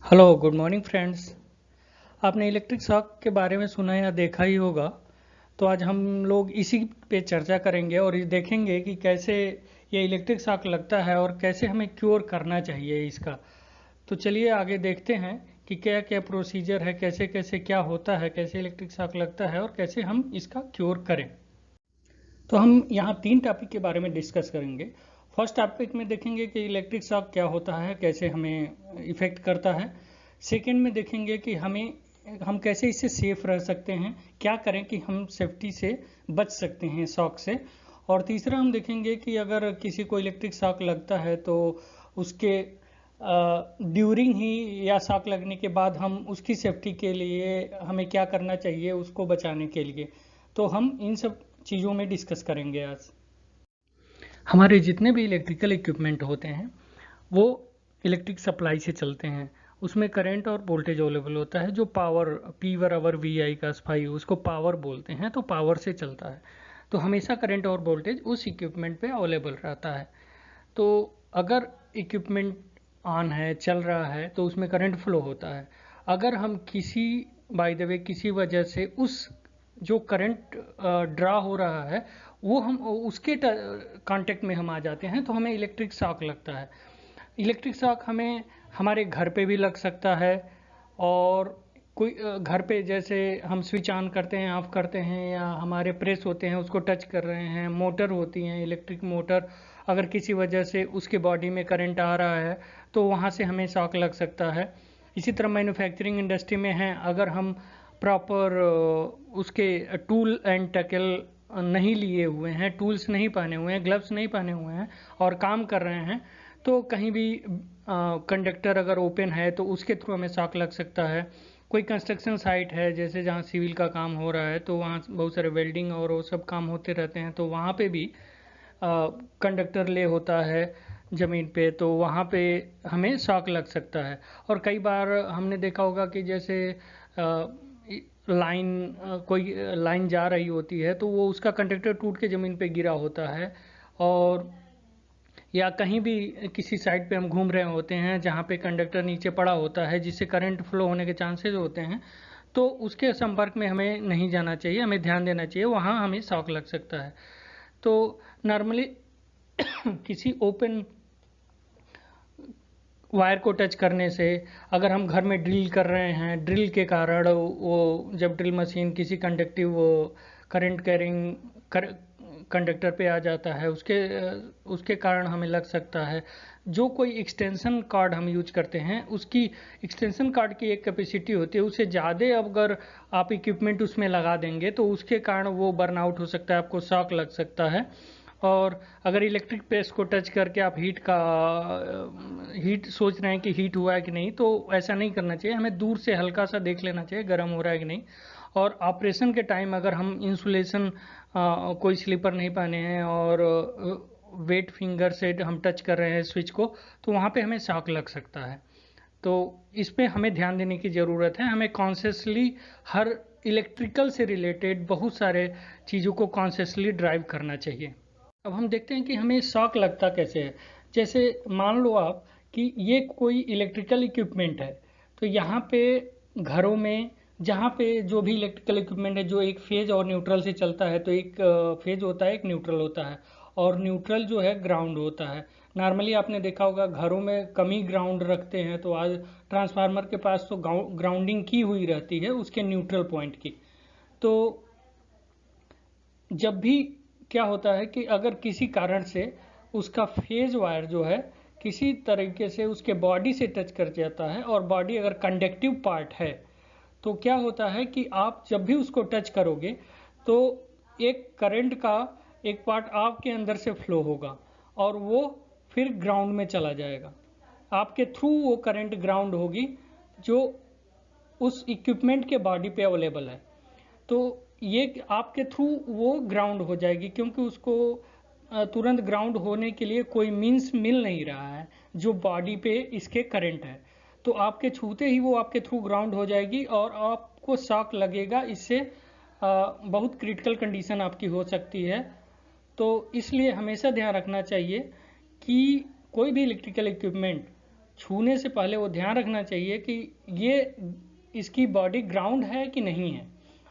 Hello good morning friends. आपने electric shock के बारे में सुना या देखा ही होगा। तो आज हम लोग इसी पे चर्चा करेंगे और ये देखेंगे कि कैसे ये इलेक्ट्रिक शॉक लगता है और कैसे हमें क्योर करना चाहिए इसका। तो चलिए आगे देखते हैं कि क्या क्या प्रोसीजर है, कैसे कैसे क्या होता है, कैसे इलेक्ट्रिक शॉक लगता है और कैसे हम इसका क्योर करें। तो हम यहाँ 3 टॉपिक के बारे में डिस्कस करेंगे। फर्स्ट टॉपिक में देखेंगे कि इलेक्ट्रिक शॉक क्या होता है, कैसे हमें इफ़ेक्ट करता है। सेकेंड में देखेंगे कि हम कैसे इससे सेफ रह सकते हैं, क्या करें कि हम सेफ्टी से बच सकते हैं शॉक से। और तीसरा हम देखेंगे कि अगर किसी को इलेक्ट्रिक शॉक लगता है तो उसके ड्यूरिंग ही या शॉक लगने के बाद हम उसकी सेफ्टी के लिए हमें क्या करना चाहिए उसको बचाने के लिए। तो हम इन सब चीज़ों में डिस्कस करेंगे आज। हमारे जितने भी इलेक्ट्रिकल इक्विपमेंट होते हैं वो इलेक्ट्रिक सप्लाई से चलते हैं। उसमें करंट और वोल्टेज अवेलेबल होता है, जो पावर P/VI का स्पाई उसको पावर बोलते हैं, तो पावर से चलता है। तो हमेशा करंट और वोल्टेज उस इक्विपमेंट पे अवेलेबल रहता है। तो अगर इक्विपमेंट ऑन है, चल रहा है, तो उसमें करंट फ्लो होता है। अगर हम किसी बाय द वे किसी वजह से उस जो करंट ड्रा हो रहा है वो हम उसके कांटेक्ट में हम आ जाते हैं तो हमें इलेक्ट्रिक शॉक लगता है। इलेक्ट्रिक शॉक हमें हमारे घर पे भी लग सकता है। और कोई घर पे जैसे हम स्विच ऑन करते हैं, ऑफ करते हैं, या हमारे प्रेस होते हैं उसको टच कर रहे हैं, मोटर होती हैं इलेक्ट्रिक मोटर, अगर किसी वजह से उसके बॉडी में करंट आ रहा है तो वहाँ से हमें शॉक लग सकता है। इसी तरह मैन्युफैक्चरिंग इंडस्ट्री में हैं, अगर हम प्रॉपर उसके टूल एंड टैकल नहीं लिए हुए हैं, टूल्स नहीं पहने हुए हैं, ग्लव्स नहीं पहने हुए हैं और काम कर रहे हैं, तो कहीं भी कंडक्टर अगर ओपन है तो उसके थ्रू हमें शॉक लग सकता है। कोई कंस्ट्रक्शन साइट है जैसे जहाँ सिविल का काम हो रहा है तो वहाँ बहुत सारे वेल्डिंग और वो सब काम होते रहते हैं, तो वहाँ पे भी कंडक्टर ले होता है ज़मीन पे, तो वहाँ पे हमें शॉक लग सकता है। और कई बार हमने देखा होगा कि जैसे कोई लाइन जा रही होती है तो वो उसका कंडक्टर टूट के ज़मीन पे गिरा होता है। और या कहीं भी किसी साइड पे हम घूम रहे होते हैं जहाँ पे कंडक्टर नीचे पड़ा होता है जिससे करंट फ्लो होने के चांसेस होते हैं, तो उसके संपर्क में हमें नहीं जाना चाहिए, हमें ध्यान देना चाहिए, वहाँ हमें शॉक लग सकता है। तो नॉर्मली किसी ओपन वायर को टच करने से, अगर हम घर में ड्रिल कर रहे हैं, ड्रिल के कारण वो जब ड्रिल मशीन किसी कंडक्टिव करंट कैरिंग कंडक्टर पे आ जाता है उसके कारण हमें लग सकता है। जो कोई एक्सटेंशन कार्ड हम यूज करते हैं उसकी एक्सटेंशन कार्ड की एक कैपेसिटी होती है, उससे ज़्यादा अगर आप इक्विपमेंट उसमें लगा देंगे तो उसके कारण वो बर्न आउट हो सकता है, आपको शॉक लग सकता है। और अगर इलेक्ट्रिक प्रेस को टच करके आप हीट सोच रहे हैं कि हीट हुआ है कि नहीं, तो ऐसा नहीं करना चाहिए, हमें दूर से हल्का सा देख लेना चाहिए गर्म हो रहा है कि नहीं। और ऑपरेशन के टाइम अगर हम इंसुलेशन कोई स्लीपर नहीं पहने हैं और वेट फिंगर से हम टच कर रहे हैं स्विच को, तो वहाँ पे हमें शॉक लग सकता है। तो इस पे हमें ध्यान देने की ज़रूरत है, हमें कॉन्शियसली हर इलेक्ट्रिकल से रिलेटेड बहुत सारे चीज़ों को कॉन्शियसली ड्राइव करना चाहिए। अब हम देखते हैं कि हमें शॉक लगता कैसे है। जैसे मान लो आप कि ये कोई इलेक्ट्रिकल इक्विपमेंट है, तो यहाँ पे घरों में जहाँ पे जो भी इलेक्ट्रिकल इक्विपमेंट है जो एक फेज और न्यूट्रल से चलता है, तो एक फेज होता है, एक न्यूट्रल होता है, और न्यूट्रल जो है ग्राउंड होता है। नॉर्मली आपने देखा होगा घरों में कम ही ग्राउंड रखते हैं, तो आज ट्रांसफार्मर के पास तो ग्राउंडिंग की हुई रहती है उसके न्यूट्रल पॉइंट की। तो जब भी क्या होता है कि अगर किसी कारण से उसका फेज वायर जो है किसी तरीके से उसके बॉडी से टच कर जाता है, और बॉडी अगर कंडक्टिव पार्ट है, तो क्या होता है कि आप जब भी उसको टच करोगे तो एक करंट का एक पार्ट आपके अंदर से फ्लो होगा और वो फिर ग्राउंड में चला जाएगा। आपके थ्रू वो करंट ग्राउंड होगी जो उस इक्विपमेंट के बॉडी पे अवेलेबल है। तो ये आपके थ्रू वो ग्राउंड हो जाएगी, क्योंकि उसको तुरंत ग्राउंड होने के लिए कोई मीन्स मिल नहीं रहा है जो बॉडी पे इसके करंट है। तो आपके छूते ही वो आपके थ्रू ग्राउंड हो जाएगी और आपको शॉक लगेगा। इससे बहुत क्रिटिकल कंडीशन आपकी हो सकती है। तो इसलिए हमेशा ध्यान रखना चाहिए कि कोई भी इलेक्ट्रिकल इक्विपमेंट छूने से पहले वो ध्यान रखना चाहिए कि ये इसकी बॉडी ग्राउंड है कि नहीं है।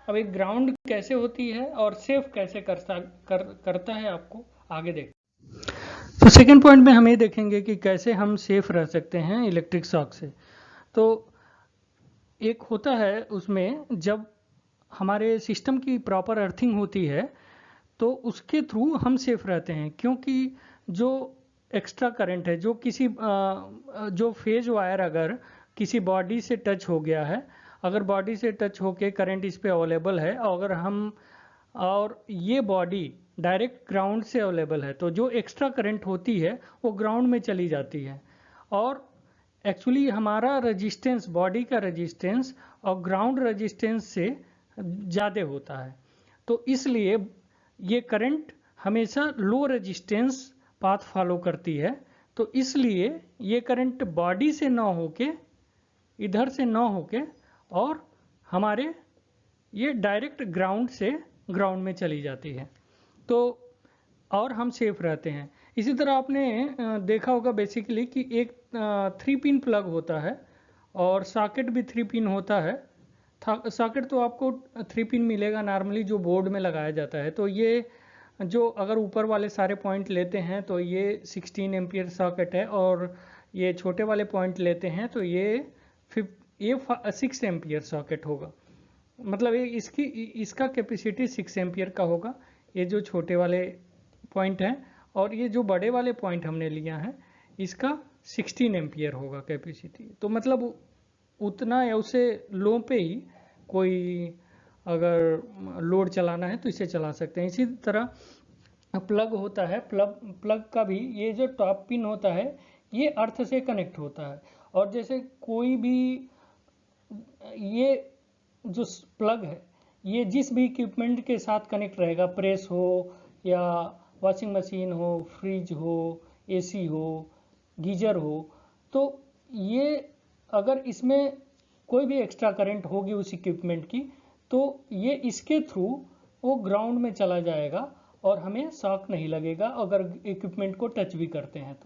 अब एक ग्राउंड कैसे होती है और सेफ कैसे करता है, आपको आगे देख। तो सेकेंड पॉइंट में हम ये देखेंगे कि कैसे हम सेफ रह सकते हैं इलेक्ट्रिक शॉक से। तो एक होता है उसमें, जब हमारे सिस्टम की प्रॉपर अर्थिंग होती है तो उसके थ्रू हम सेफ रहते हैं, क्योंकि जो एक्स्ट्रा करंट है, जो किसी जो फेज वायर अगर किसी बॉडी से टच हो गया है, अगर बॉडी से टच होके करंट इस पे अवेलेबल है, अगर हम और ये बॉडी डायरेक्ट ग्राउंड से अवेलेबल है, तो जो एक्स्ट्रा करंट होती है वो ग्राउंड में चली जाती है। और एक्चुअली हमारा रेजिस्टेंस, बॉडी का रेजिस्टेंस और ग्राउंड रेजिस्टेंस से ज़्यादा होता है। तो इसलिए ये करंट हमेशा लो रेजिस्टेंस पाथ फॉलो करती है। तो इसलिए ये करंट बॉडी से ना होके, इधर से ना होके, और हमारे ये डायरेक्ट ग्राउंड से ग्राउंड में चली जाती है, तो और हम सेफ रहते हैं। इसी तरह आपने देखा होगा बेसिकली कि एक 3 पिन प्लग होता है और सॉकेट भी 3 पिन होता है। सॉकेट तो आपको 3 पिन मिलेगा नॉर्मली जो बोर्ड में लगाया जाता है। तो ये जो अगर ऊपर वाले सारे पॉइंट लेते हैं तो ये 16 एम्पियर सॉकेट है, और ये छोटे वाले पॉइंट लेते हैं तो ये 6 एम्पियर सॉकेट होगा। मतलब ये इसका कैपेसिटी 6 एम्पियर का होगा, ये जो छोटे वाले पॉइंट हैं, और ये जो बड़े वाले पॉइंट हमने लिया है इसका 16 एम्पियर होगा कैपेसिटी। तो मतलब उतना या उससे लो पे ही कोई अगर लोड चलाना है तो इसे चला सकते हैं। इसी तरह प्लग होता है, प्लग का भी ये जो टॉप पिन होता है ये अर्थ से कनेक्ट होता है। और जैसे कोई भी ये जो प्लग है ये जिस भी इक्विपमेंट के साथ कनेक्ट रहेगा, प्रेस हो या वॉशिंग मशीन हो, फ्रिज हो, एसी हो, गीजर हो, तो ये अगर इसमें कोई भी एक्स्ट्रा करंट होगी उस इक्विपमेंट की, तो ये इसके थ्रू वो ग्राउंड में चला जाएगा और हमें शॉक नहीं लगेगा अगर इक्विपमेंट को टच भी करते हैं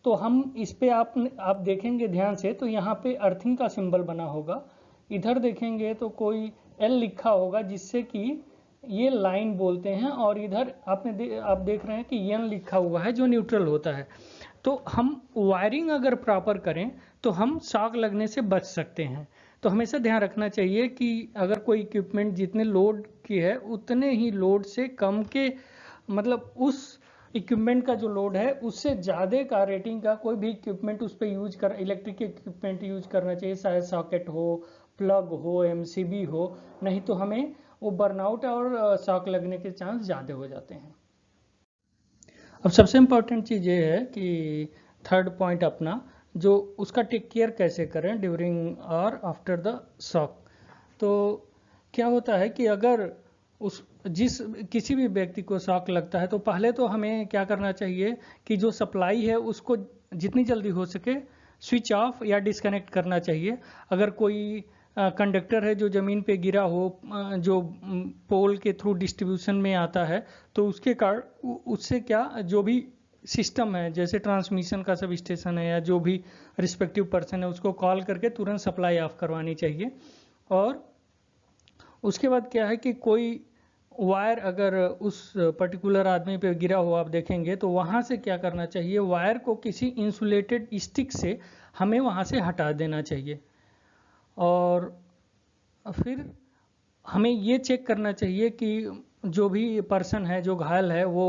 तो हम इस पे आप देखेंगे ध्यान से, तो यहाँ पे अर्थिंग का सिंबल बना होगा। इधर देखेंगे तो कोई एल लिखा होगा जिससे कि ये लाइन बोलते हैं, और इधर आप देख रहे हैं कि एन लिखा हुआ है जो न्यूट्रल होता है। तो हम वायरिंग अगर प्रॉपर करें तो हम शॉक लगने से बच सकते हैं। तो हमेशा ध्यान रखना चाहिए कि अगर कोई इक्विपमेंट जितने लोड की है उतने ही लोड से कम के, मतलब उस इक्विपमेंट का जो लोड है उससे ज़्यादा का रेटिंग का कोई भी इक्विपमेंट उस पर इलेक्ट्रिक इक्विपमेंट यूज करना चाहिए, चाहे सॉकेट हो, प्लग हो, एमसीबी हो, नहीं तो हमें वो बर्नआउट और शॉक लगने के चांस ज़्यादा हो जाते हैं। अब सबसे इम्पोर्टेंट चीज़ ये है कि थर्ड पॉइंट अपना जो उसका टेक केयर कैसे करें ड्यूरिंग और आफ्टर द शॉक। तो क्या होता है कि अगर किसी भी व्यक्ति को शॉक लगता है तो पहले तो हमें क्या करना चाहिए कि जो सप्लाई है उसको जितनी जल्दी हो सके स्विच ऑफ या डिस्कनेक्ट करना चाहिए। अगर कोई कंडक्टर है जो ज़मीन पे गिरा हो, जो पोल के थ्रू डिस्ट्रीब्यूशन में आता है, तो उसके कारण उससे क्या जो भी सिस्टम है, जैसे ट्रांसमिशन का सब स्टेशन है या जो भी रिस्पेक्टिव पर्सन है, उसको कॉल करके तुरंत सप्लाई ऑफ करवानी चाहिए। और उसके बाद क्या है कि कोई वायर अगर उस पर्टिकुलर आदमी पे गिरा हुआ आप देखेंगे तो वहाँ से क्या करना चाहिए, वायर को किसी इंसुलेटेड स्टिक से हमें वहाँ से हटा देना चाहिए। और फिर हमें ये चेक करना चाहिए कि जो भी पर्सन है जो घायल है वो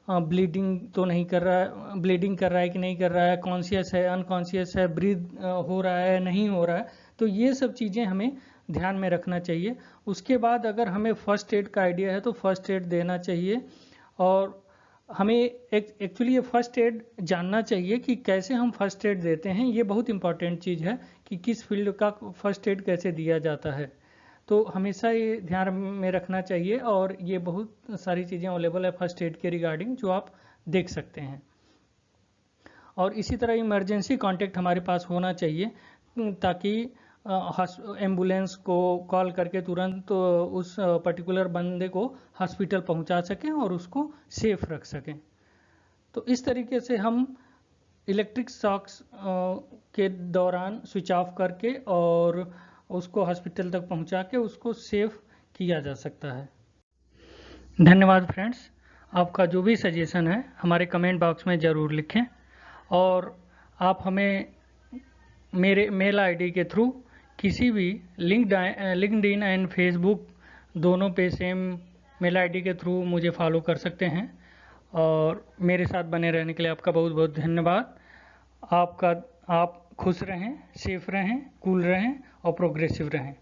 ब्लीडिंग तो नहीं कर रहा है, ब्लीडिंग कर रहा है कि नहीं कर रहा है, कॉन्शियस है, अनकॉन्शियस है, ब्रीथ हो रहा है नहीं हो रहा है, तो ये सब चीज़ें हमें ध्यान में रखना चाहिए। उसके बाद अगर हमें फर्स्ट एड का आइडिया है तो फर्स्ट एड देना चाहिए। और हमें एक्चुअली ये फर्स्ट एड जानना चाहिए कि कैसे हम फर्स्ट एड देते हैं। ये बहुत इंपॉर्टेंट चीज़ है कि किस फील्ड का फर्स्ट एड कैसे दिया जाता है, तो हमेशा ये ध्यान में रखना चाहिए। और ये बहुत सारी चीज़ें अवेलेबल है फर्स्ट एड के रिगार्डिंग जो आप देख सकते हैं। और इसी तरह इमरजेंसी कॉन्टेक्ट हमारे पास होना चाहिए ताकि एम्बुलेंस को कॉल करके तुरंत उस पर्टिकुलर बंदे को हॉस्पिटल पहुंचा सकें और उसको सेफ रख सकें। तो इस तरीके से हम इलेक्ट्रिक शॉक्स के दौरान स्विच ऑफ करके और उसको हॉस्पिटल तक पहुंचा के उसको सेव किया जा सकता है। धन्यवाद फ्रेंड्स, आपका जो भी सजेशन है हमारे कमेंट बॉक्स में ज़रूर लिखें और आप हमें मेरे मेल आईडी के थ्रू किसी भी लिंक्डइन एंड फेसबुक दोनों पे सेम मेल आईडी के थ्रू मुझे फॉलो कर सकते हैं। और मेरे साथ बने रहने के लिए आपका बहुत बहुत धन्यवाद। आप खुश रहें, सेफ रहें, कूल रहें और प्रोग्रेसिव रहें।